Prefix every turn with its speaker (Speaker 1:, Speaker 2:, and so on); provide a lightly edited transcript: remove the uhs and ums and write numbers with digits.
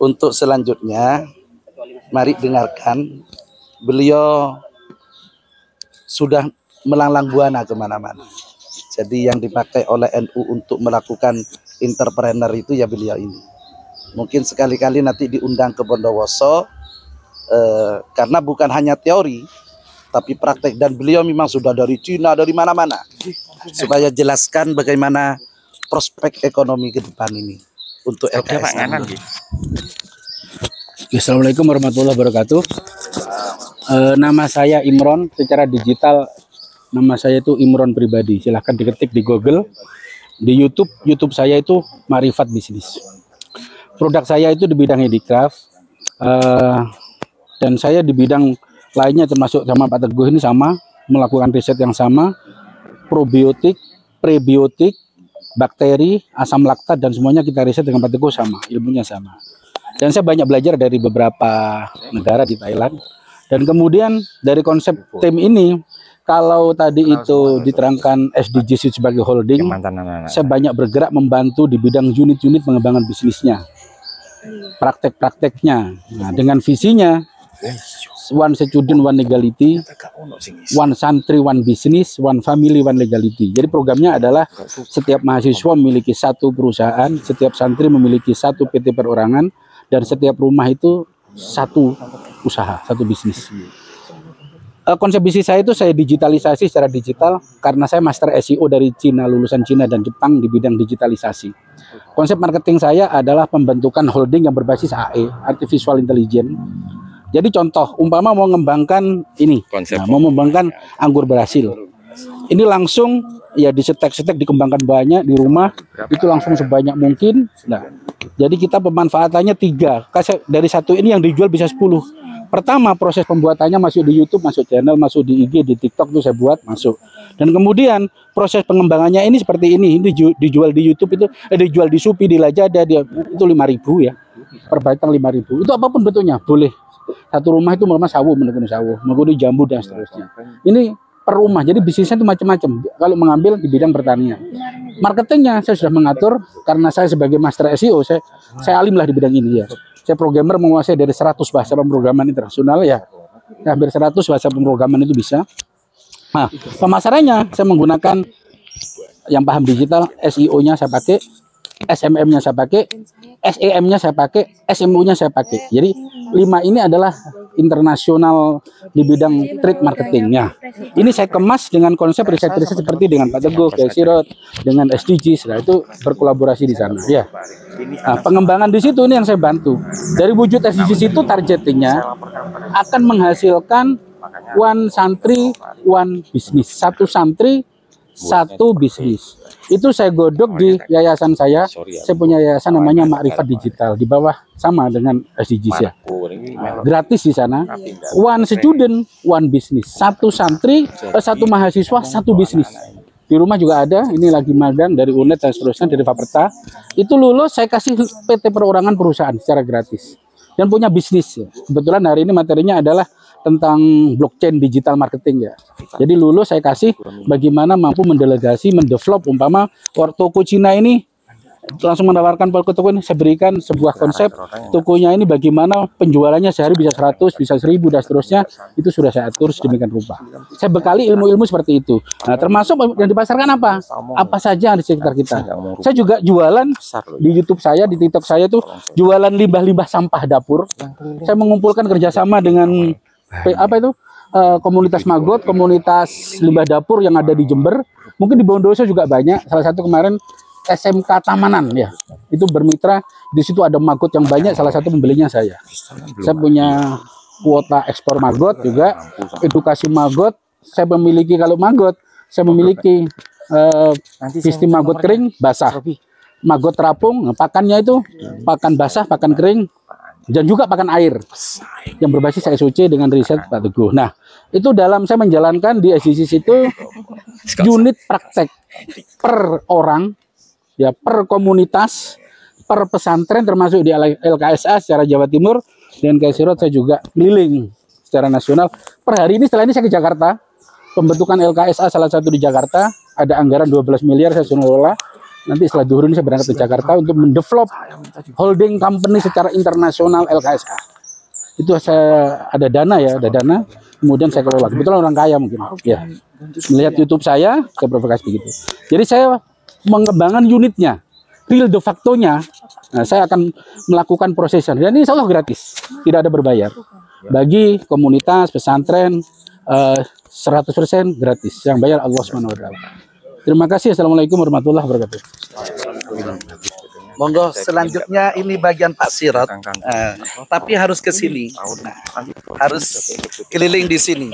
Speaker 1: Untuk selanjutnya, mari dengarkan. Beliau sudah melanglang buana kemana-mana. Jadi yang dipakai oleh NU untuk melakukan entrepreneur itu ya beliau ini. Mungkin sekali-kali nanti diundang ke Bondowoso, karena bukan hanya teori, tapi praktek. Dan beliau memang sudah dari Cina, dari mana-mana, supaya jelaskan bagaimana prospek ekonomi ke depan ini untuk LKS.
Speaker 2: Assalamualaikum warahmatullahi wabarakatuh. Nama saya Imron, secara digital nama saya itu Imron pribadi. Silahkan diketik di Google, di YouTube saya itu Marifat Bisnis. Produk saya itu di bidang handicraft, dan saya di bidang lainnya termasuk sama Pak Teguh ini sama, melakukan riset yang sama, probiotik, prebiotik, bakteri, asam laktat, dan semuanya kita riset dengan Pak Teguh sama, ilmunya sama. Dan saya banyak belajar dari beberapa negara di Thailand. Dan kemudian dari konsep tim ini, kalau tadi itu diterangkan SDGs sebagai holding, saya banyak bergerak membantu di bidang unit-unit pengembangan bisnisnya, praktek-prakteknya. Nah, dengan visinya, one student, one legality, one santri, one business, one family, one legality. Jadi programnya adalah setiap mahasiswa memiliki satu perusahaan, setiap santri memiliki satu PT perorangan, dan setiap rumah itu satu usaha, satu bisnis. Konsep bisnis saya itu saya digitalisasi secara digital karena saya master SEO dari Cina, lulusan Cina dan Jepang di bidang digitalisasi. Konsep marketing saya adalah pembentukan holding yang berbasis AE, Artificial Intelligence. Jadi contoh, umpama mau mengembangkan ini, mau mengembangkan anggur berhasil. Ini langsung ya disetek-setek, dikembangkan banyak di rumah, itu langsung sebanyak mungkin. Nah, jadi kita pemanfaatannya 3. Dari satu ini yang dijual bisa 10. Pertama, proses pembuatannya masuk di YouTube, masuk channel, masuk di IG, di TikTok tuh saya buat masuk. Dan kemudian proses pengembangannya ini seperti ini dijual di YouTube itu, dijual di Shopee, di Lazada, itu 5.000 ya. Per batang 5.000. Itu apapun bentuknya boleh. Satu rumah itu memang sawo, menekuni sawo, menekuni jambu dan seterusnya. Ini per rumah, jadi bisnisnya itu macam-macam. Kalau mengambil di bidang pertanian, marketingnya saya sudah mengatur karena saya sebagai master SEO, saya alim lah di bidang ini ya. Saya programmer, menguasai dari 100 bahasa pemrograman internasional ya. Hampir 100 bahasa pemrograman itu bisa. Nah, pemasarannya saya menggunakan yang paham digital, SEO-nya saya pakai, SMM-nya saya pakai, SEM-nya saya pakai, SMU-nya saya pakai. Jadi 5 ini adalah internasional di bidang trade marketingnya. Ini saya kemas dengan konsep riset-riset seperti dengan Pak Teguh, Sirot, dengan SDGs. Nah, itu berkolaborasi di sana. Ya. Nah, pengembangan di situ ini yang saya bantu. Dari wujud SDGs itu targetingnya akan menghasilkan one santri, one bisnis. Satu santri, satu bisnis. Itu saya godok di yayasan saya. Saya punya yayasan namanya Makrifat Digital. Di bawah sama dengan SDGs ya. Gratis di sana. One student, one business. Satu santri, satu mahasiswa, satu bisnis. Di rumah juga ada. Ini lagi magang dari UNED dan seterusnya, dari Faperta. Itu lulus saya kasih PT perorangan perusahaan secara gratis. Dan punya bisnis ya. Kebetulan hari ini materinya adalah tentang blockchain digital marketing ya. Jadi lulus saya kasih bagaimana mampu mendelegasi, mendevelop, umpama toko Cina ini langsung menawarkan toko ini, saya berikan sebuah konsep tokonya ini bagaimana penjualannya sehari bisa 100, bisa 1000 dan seterusnya, itu sudah saya atur sedemikian rupa. Saya bekali ilmu-ilmu seperti itu. Nah, termasuk yang dipasarkan apa? Apa saja di sekitar kita. Saya juga jualan di YouTube saya, di TikTok saya tuh jualan limbah-limbah sampah dapur. Saya mengumpulkan kerjasama dengan komunitas Magot, komunitas limbah dapur yang ada di Jember, mungkin di Bondowoso juga banyak. Salah satu kemarin SMK Tamanan ya, itu bermitra di situ, ada Magot yang banyak. Salah satu pembelinya saya. Saya punya kuota ekspor Magot juga, edukasi Magot. Saya memiliki, kalau Magot saya memiliki sistem Magot kering, basah, Magot terapung. Pakannya itu pakan basah, pakan kering, dan juga pakan air yang berbasis SOC dengan riset Pak Teguh. Nah, itu dalam saya menjalankan di SDGs itu unit praktek per orang, ya, per komunitas, per pesantren, termasuk di LKSA secara Jawa Timur, dan Sirot saya juga keliling secara nasional. Per hari ini, setelah ini saya ke Jakarta, pembentukan LKSA salah satu di Jakarta, ada anggaran 12 miliar saya sudah lola. Nanti setelah zuhur ini saya berangkat ke Jakarta untuk mendevelop holding company secara internasional LKSA. Itu saya ada dana ya, ada dana. Kemudian saya kelola. Kebetulan orang kaya mungkin. Ya. Melihat YouTube saya provokasi begitu. Jadi saya mengembangkan unitnya, real de facto-nya. Nah, saya akan melakukan prosesnya. Dan ini insya Allah gratis, tidak ada berbayar. Bagi komunitas pesantren 100% gratis. Yang bayar Allah Subhanahu wa taala. Terima kasih. Assalamualaikum warahmatullahi wabarakatuh.
Speaker 1: Monggo selanjutnya ini bagian Pak Sirot, tapi harus ke sini, harus keliling di sini.